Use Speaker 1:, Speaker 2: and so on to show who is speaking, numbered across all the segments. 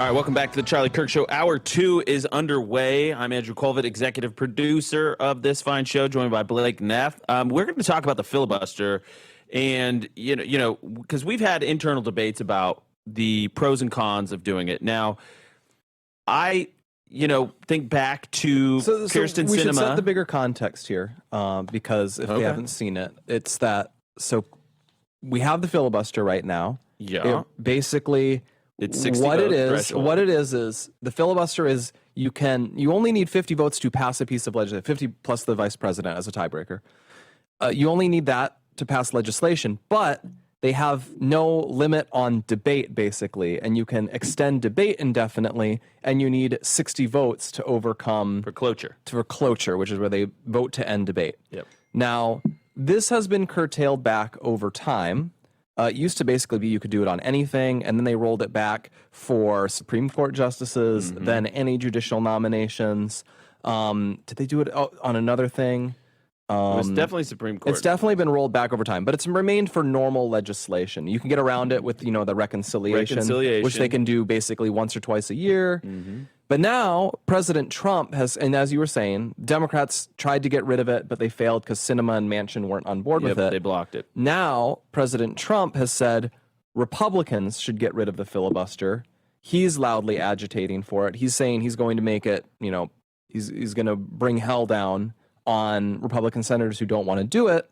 Speaker 1: All right, welcome back to the Charlie Kirk Show. Hour 2 is underway. I'm Andrew Kolvet, executive producer of this fine show, joined by Blake Neff. We're going to talk about the filibuster, and because we've had internal debates about the pros and cons of doing it. Now, I think back to Kirsten
Speaker 2: we
Speaker 1: Sinema.
Speaker 2: should set the bigger context here, because if they haven't seen it, it's that. So we have the filibuster right now.
Speaker 1: Yeah,
Speaker 2: basically.
Speaker 1: It's 60
Speaker 2: what it is.
Speaker 1: threshold.
Speaker 2: What it is the filibuster is you only need 50 votes to pass a piece of legislation. 50 plus the vice president as a tiebreaker. You only need that to pass legislation, but they have no limit on debate basically, and you can extend debate indefinitely. And you need 60 votes to overcome
Speaker 1: for cloture.
Speaker 2: For cloture, which is where they vote to end debate.
Speaker 1: Yep.
Speaker 2: Now this has been curtailed back over time. It used to basically be you could do it on anything, and then they rolled it back for Supreme Court justices, then any judicial nominations. Did they do it on another thing?
Speaker 1: It was definitely Supreme Court.
Speaker 2: It's definitely been rolled back over time, but it's remained for normal legislation. You can get around it with the reconciliation, which they can do basically once or twice a year. But now President Trump has, and as you were saying, Democrats tried to get rid of it, but they failed because Sinema and Manchin weren't on board with it.
Speaker 1: They blocked it.
Speaker 2: Now President Trump has said Republicans should get rid of the filibuster. He's loudly agitating for it. He's saying he's going to make it, he's going to bring hell down on Republican senators who don't want to do it.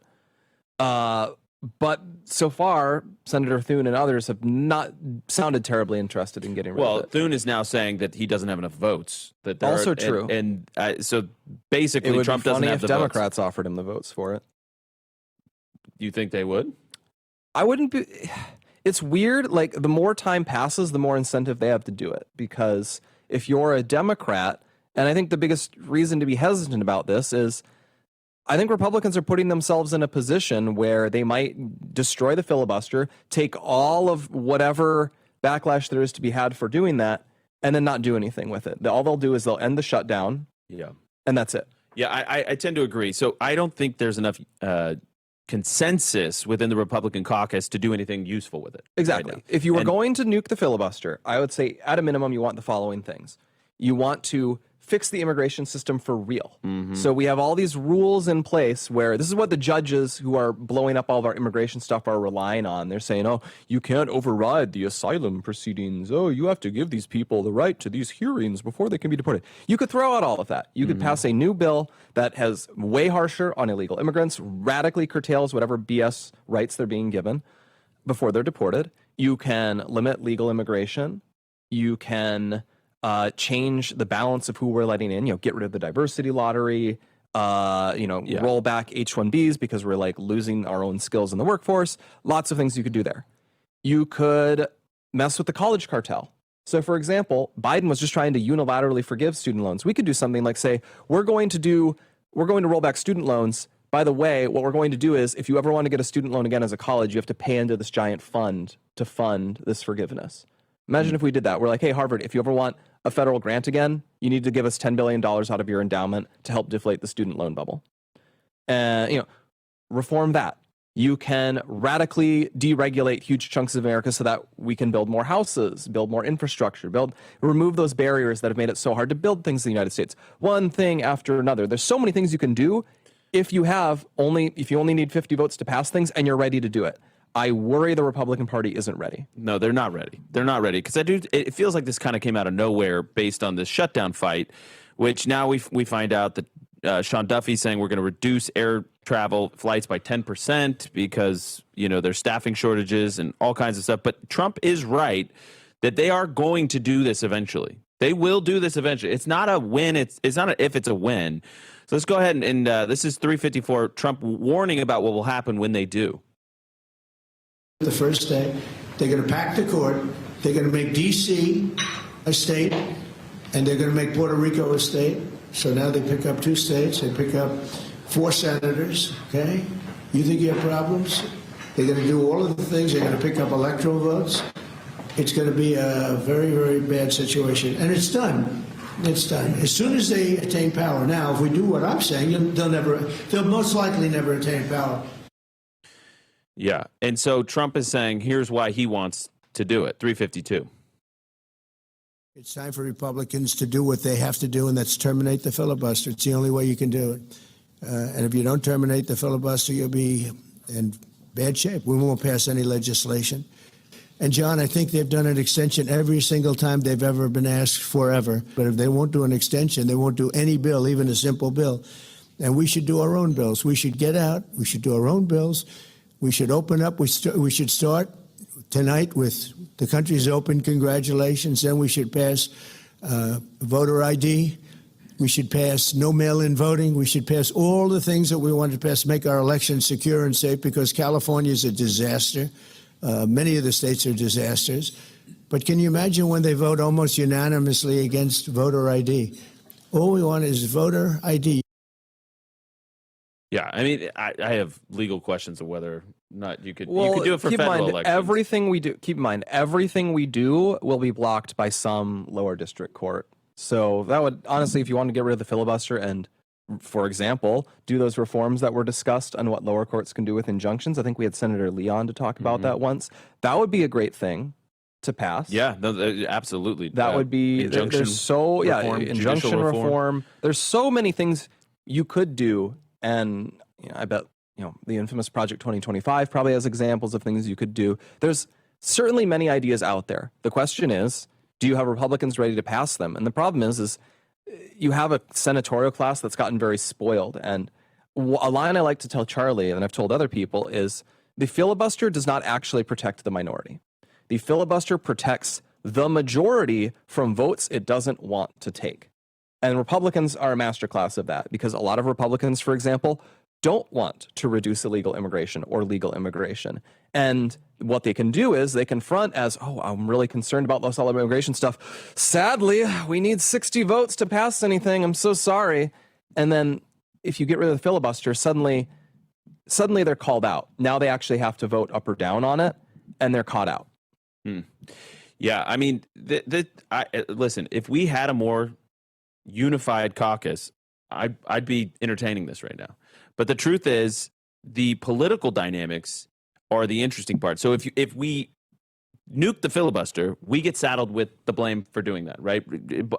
Speaker 2: But so far, Senator Thune and others have not sounded terribly interested in getting rid of it.
Speaker 1: Well, Thune is now saying that he doesn't have enough votes. That
Speaker 2: also true.
Speaker 1: And so basically,
Speaker 2: it would
Speaker 1: Trump
Speaker 2: be funny
Speaker 1: doesn't have
Speaker 2: if
Speaker 1: the
Speaker 2: Democrats
Speaker 1: votes.
Speaker 2: offered him the votes for it.
Speaker 1: You think they would?
Speaker 2: I wouldn't be. It's weird. Like, the more time passes, the more incentive they have to do it. Because if you're a Democrat, and I think the biggest reason to be hesitant about this is, I think Republicans are putting themselves in a position where they might destroy the filibuster, take all of whatever backlash there is to be had for doing that, and then not do anything with it. All they'll do is they'll end the shutdown.
Speaker 1: Yeah.
Speaker 2: And that's it.
Speaker 1: Yeah, I tend to agree. So I don't think there's enough consensus within the Republican caucus to do anything useful with it.
Speaker 2: Exactly.
Speaker 1: Right,
Speaker 2: if you were going to nuke the filibuster, I would say at a minimum you want the following things. You want to fix the immigration system for real. So we have all these rules in place where this is what the judges who are blowing up all of our immigration stuff are relying on. They're saying, oh, you can't override the asylum proceedings. Oh, you have to give these people the right to these hearings before they can be deported. You could throw out all of that. You could pass a new bill that has way harsher on illegal immigrants, radically curtails whatever BS rights they're being given before they're deported. You can limit legal immigration. You can change the balance of who we're letting in, get rid of the diversity lottery, roll back H-1Bs because we're like losing our own skills in the workforce. Lots of things you could do there. You could mess with the college cartel. So for example, Biden was just trying to unilaterally forgive student loans. We could do something like say, we're going to roll back student loans. By the way, what we're going to do is if you ever want to get a student loan again as a college, you have to pay into this giant fund to fund this forgiveness. Imagine if we did that. We're like, hey, Harvard, if you ever want a federal grant again, you need to give us $10 billion out of your endowment to help deflate the student loan bubble. Reform that. You can radically deregulate huge chunks of America so that we can build more houses, build more infrastructure, remove those barriers that have made it so hard to build things in the United States. One thing after another. There's so many things you can do if you only need 50 votes to pass things and you're ready to do it. I worry the Republican Party isn't ready.
Speaker 1: No, they're not ready. They're not ready because it feels like this kind of came out of nowhere based on this shutdown fight, which now we find out that Sean Duffy's saying we're going to reduce air travel flights by 10% because there's staffing shortages and all kinds of stuff. But Trump is right that they are going to do this eventually. They will do this eventually. It's not a win. It's not a if, it's a win. So let's go ahead and this is 354. Trump warning about what will happen when they do.
Speaker 3: The first day, they're going to pack the court. They're going to make D.C. a state, and they're going to make Puerto Rico a state. So now they pick up 2 states. They pick up 4 senators. Okay, you think you have problems? They're going to do all of the things. They're going to pick up electoral votes. It's going to be a very, very bad situation, and it's done. It's done. As soon as they attain power. Now, if we do what I'm saying, they'll most likely never attain power.
Speaker 1: Yeah. And so Trump is saying, here's why he wants to do it. 352.
Speaker 3: It's time for Republicans to do what they have to do, and that's terminate the filibuster. It's the only way you can do it. And if you don't terminate the filibuster, you'll be in bad shape. We won't pass any legislation. And, John, I think they've done an extension every single time they've ever been asked forever. But if they won't do an extension, they won't do any bill, even a simple bill. And we should do our own bills. We should get out. We should do our own bills. We should open up. We should start tonight with the country's open. Congratulations. Then we should pass voter ID. We should pass no mail-in voting. We should pass all the things that we want to pass, make our elections secure and safe, because California is a disaster. Many of the states are disasters. But can you imagine when they vote almost unanimously against voter ID? All we want is voter ID.
Speaker 1: Yeah, I mean, I have legal questions of whether or not you could do it for
Speaker 2: keep in
Speaker 1: federal
Speaker 2: mind,
Speaker 1: elections.
Speaker 2: keep in mind, everything we do will be blocked by some lower district court. So that would, honestly, if you want to get rid of the filibuster and, for example, do those reforms that were discussed on what lower courts can do with injunctions. I think we had Senator Leon to talk about that once. That would be a great thing to pass.
Speaker 1: Yeah, no, absolutely.
Speaker 2: That would be
Speaker 1: injunction
Speaker 2: injunction reform. There's so many things you could do, and I bet the infamous Project 2025 probably has examples of things you could do. There's certainly many ideas out there. The question is, do you have Republicans ready to pass them? And the problem is you have a senatorial class that's gotten very spoiled. And a line I like to tell Charlie, and I've told other people, is the filibuster does not actually protect the minority. The filibuster protects the majority from votes it doesn't want to take. And Republicans are a masterclass of that, because a lot of Republicans, for example, don't want to reduce illegal immigration or legal immigration. And what they can do is they confront as, I'm really concerned about this all immigration stuff. Sadly, we need 60 votes to pass anything. I'm so sorry. And then if you get rid of the filibuster, suddenly they're called out. Now they actually have to vote up or down on it, and they're caught out.
Speaker 1: Yeah, I mean, listen, if we had a more unified caucus, I'd be entertaining this right now. But the truth is, the political dynamics are the interesting part. So if we nuke the filibuster, we get saddled with the blame for doing that, right?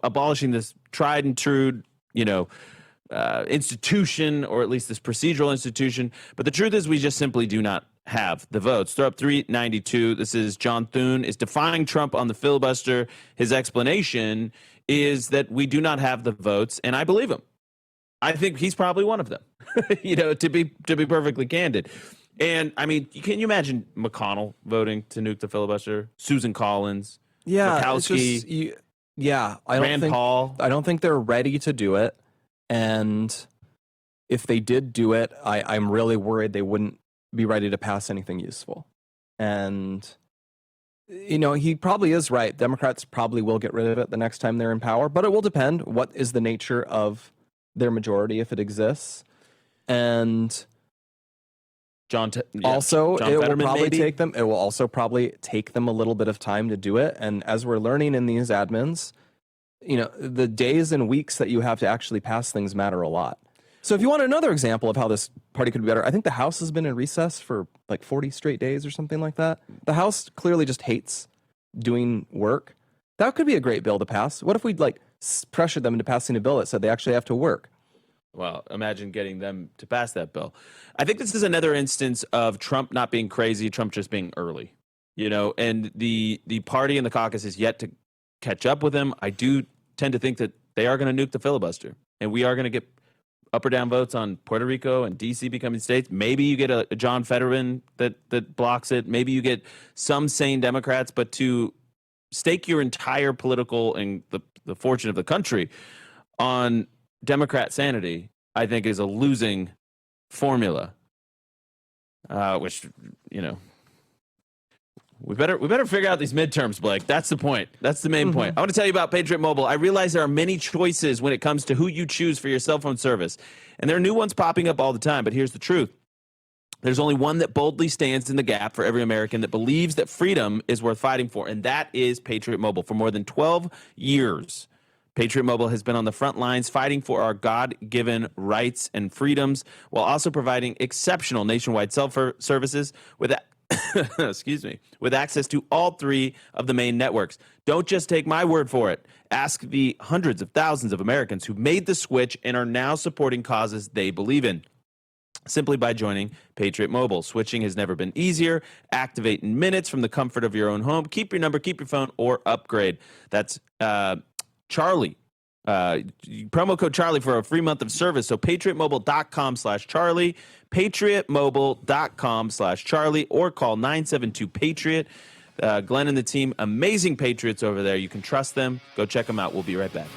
Speaker 1: Abolishing this tried and true, institution, or at least this procedural institution. But the truth is, we just simply do not have the votes. Throw up 392. This is John Thune is defying Trump on the filibuster. His explanation is that we do not have the votes, and I believe him. I think he's probably one of them, to be perfectly candid. And I mean, can you imagine McConnell voting to nuke the filibuster? Susan Collins, Murkowski, Rand Paul.
Speaker 2: I don't think they're ready to do it. And if they did do it, I'm really worried they wouldn't be ready to pass anything useful. And he probably is right. Democrats probably will get rid of it the next time they're in power, but it will depend what is the nature of their majority, if it exists. And
Speaker 1: John
Speaker 2: it will probably
Speaker 1: maybe?
Speaker 2: it will also probably take them a little bit of time to do it. And as we're learning in these admins, the days and weeks that you have to actually pass things matter a lot. So if you want another example of how this party could be better, I think the House has been in recess for like 40 straight days or something like that. The House clearly just hates doing work. That could be a great bill to pass. What if we pressured them into passing a bill that said they actually have to work?
Speaker 1: Well, imagine getting them to pass that bill. I think this is another instance of Trump not being crazy, Trump just being early, and the party and the caucus is yet to catch up with him. I do tend to think that they are going to nuke the filibuster, and we are going to get up or down votes on Puerto Rico and D.C. becoming states. Maybe you get a John Fetterman that blocks it. Maybe you get some sane Democrats, but to stake your entire political and the fortune of the country on Democrat sanity, I think, is a losing formula. Which we better figure out these midterms, Blake. That's the point. That's the main point. I want to tell you about Patriot Mobile. I realize there are many choices when it comes to who you choose for your cell phone service, and there are new ones popping up all the time. But here's the truth. There's only one that boldly stands in the gap for every American that believes that freedom is worth fighting for, and that is Patriot Mobile. For more than 12 years, Patriot Mobile has been on the front lines fighting for our God-given rights and freedoms while also providing exceptional nationwide cell services with excuse me, with access to all 3 of the main networks. Don't just take my word for it. Ask the hundreds of thousands of Americans who made the switch and are now supporting causes they believe in. Simply by joining Patriot Mobile. Switching has never been easier. Activate in minutes from the comfort of your own home. Keep your number, keep your phone, or upgrade. That's Charlie. Promo code Charlie for a free month of service. So patriotmobile.com/Charlie, patriotmobile.com/Charlie, or call 972-PATRIOT. Glenn and the team, amazing Patriots over there. You can trust them. Go check them out. We'll be right back.